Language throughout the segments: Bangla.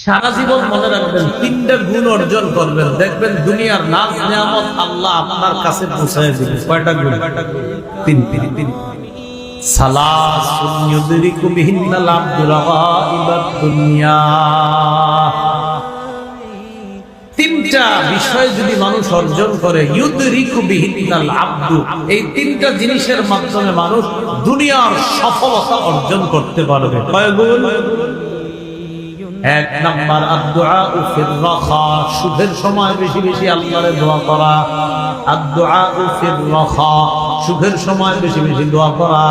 সারা জীবন মনে রাখবেন, তিনটা গুণ অর্জন করবেন, দেখবেন দুনিয়ার নাজ নিয়ামত আল্লাহ আপনার কাছে পৌঁছায় দিবে। কয়টা গুণ? তিন। সালাসুন ইউদরিকু বিহিন্নাল আবদুল গায়িবাদ দুনিয়া। তিনটা বিষয় যদি মানুষ অর্জন করে, ইউদরিকু বিহিন্নাল আবদু, এই তিনটা জিনিসের মাধ্যমে মানুষ দুনিয়ার সফলতা অর্জন করতে পারবে। কয় গুণ? এক নাম্বার আদ-দুআ ফির রাখা, সুখের সময় বেশি বেশি আল্লাহরে দোয়া করা। আদ-দুআ ফির রাখা, সুখের সময় বেশি বেশি দোয়া করা।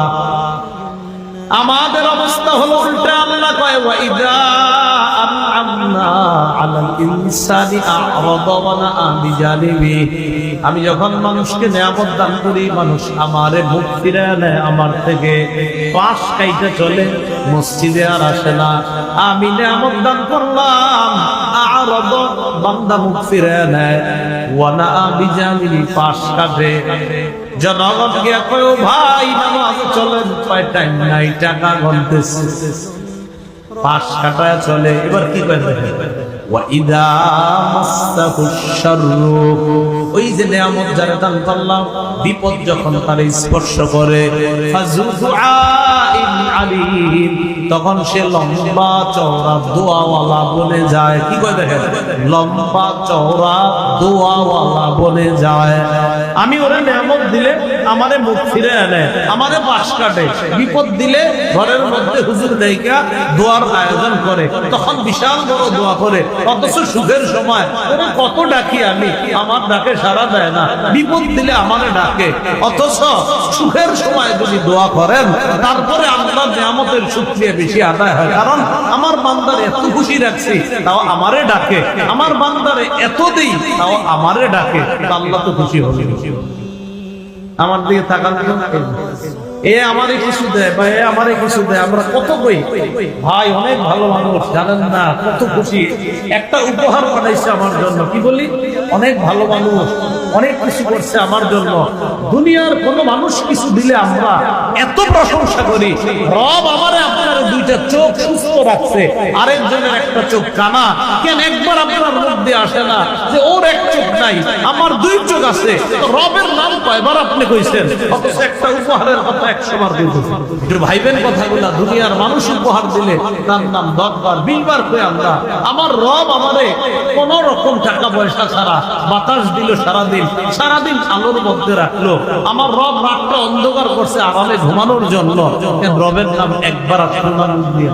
আমাদের অবস্থা হলো উল্টা। আল্লাহ কয় ওয়া ইযা আনআমনা আলাল ইনসানি আ'রাদা ওয়া নাআ বিজানিবি। আমি যখন মানুষকে নিয়ামত দান করি, মানুষ আমারে মুখ ফিরায় নেয়, আমার থেকে পাশ কাইটা চলে, মসজিদে আর আসে না। আমি নিয়ামত দান করলাম, আ'রাদা, বান্দা মুখ ফিরায় নেয়, ওয়া নাআ বিজানিবি, পাশ কাটে। জনগণ গিয়া কয় ও ভাই নামাজ চলেন, কয় টাইম নাই, টাকা গন্তেছে, পাশ কাটায় চলে। এবার কি কয়? ওয়া ইযা মাসসাহুশ শাররু, ওই যে নিয়ামত যারা দান করলাম, বিপদ যখন তারে স্পর্শ করে, ফাযু দুআইন আলীম, তখন সে লম্বা চওড়া দোয়াওয়ালা বনে যায়। কি কয় দেখেন? লম্বা চওড়া দোয়াওয়ালা বনে যায়। আমি ওরে নিয়ামত দিলে আমারে মুখ ফিরে আনে, আমারে পাশ কাটে। বিপদ দিলে ঘরের মধ্যে হুজুর দেইকা দোয়ার আয়োজন করে, তখন বিশাল বড় দোয়া করে। অথচ সুখের সময় ওরে কত ডাকি আমি, আমার ডাকে সাড়া দেয় না। বিপদ দিলে আমারে ডাকে। অথচ সুখের সময় যদি দোয়া করেন, তারপরে আল্লাহর নিয়ামতের শুকরিয়া বেশি আদায় হয়। কারণ আমার বান্দারে এত খুশি রাখছি, তাও আমারে ডাকে। আমার বান্দারে এত দেই, তাও আমারে ডাকে। আল্লাহ তো খুশি হবে। আমার দিকে তাকান, এ আমারে কিছু দেয় বা এ আমারে কিছু দেয়, আমরা কত কই ভাই, অনেক ভালো মানুষ, জানেন না কত খুশি। একটা উপহার পাঠাইছে আমার জন্য, কি বলি, অনেক ভালো মানুষ, অনেক কিছু করছে আমার জন্য। দুনিয়ার কোন মানুষ কিছু দিলে আমরা এত প্রশংসা করি। রব আমারে আপনার দুইটা চোখ সুস্থ রাখছে, আরেকজনের একটা চোখ কানা, কেন একবার আপনার মধ্যে আসে না যে ওর এক চোখ নাই, আমার দুই চোখ আছে? রবের নাম কয়বার আপনি কইছেন? অথচ একটা উপহারের কথা 100 বার বলতেছেন। একটু ভাইবেন কথাগুলা। দুনিয়ার মানুষ উপহার দিলে তার নাম 10 বার 20 বার কই আমরা। আমার রব আমারে কোন রকম টাকা পয়সা ছাড়া বাতাস দিল, সারাদিন আলোর মধ্যে রাখলো। আমার রব রাতটা অন্ধকার করছে আরামে ঘুমানোর জন্য। রবের নাম একবার আপনার নাম দিয়ে